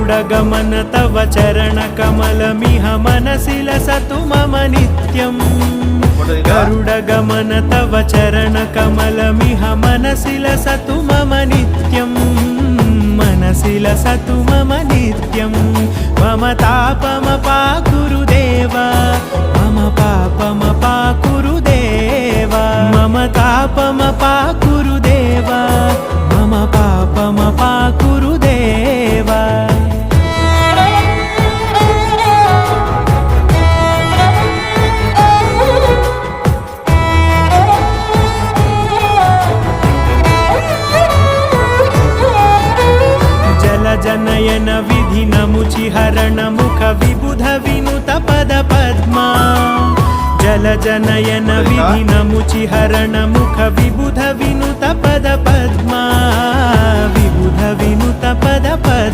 गरुडगमन तव चरणकमलमिह मनसि लसतु मम नित्यम् गरुडगमन तव चरणकमलमिह मनसि लसतु मम नित्यम् मनसि लसतु मम नित्यम् मम तापमपाकुरु देव मम पापमपाकुरु देव मम तापमपाकुरु देव मम पापमपाकुरु देव जनयन विधिनमुचिहरण मुख विबुध विनुत पद पद्मा जल जनयन विधिनमुचिहरण मुख विबुध विनुत पद पद्मा विबुध विनुत पद पद्मा।